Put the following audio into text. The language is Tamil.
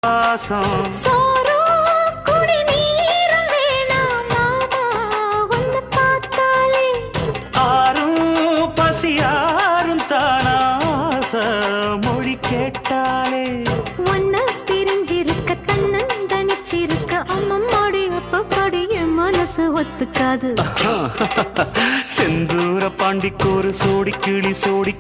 பாசம் ஆறும் பசியாரும் தானாச மொழி கேட்டாலே ஒன்ன பிரிஞ்சிருக்க தன்னன் தனிச்சிருக்க அம்மம்மாடி அப்பப்பாடி என் மனசு ஒத்துக்காது செந்தூர பாண்டிக்கோரு சோடி கிளி கூட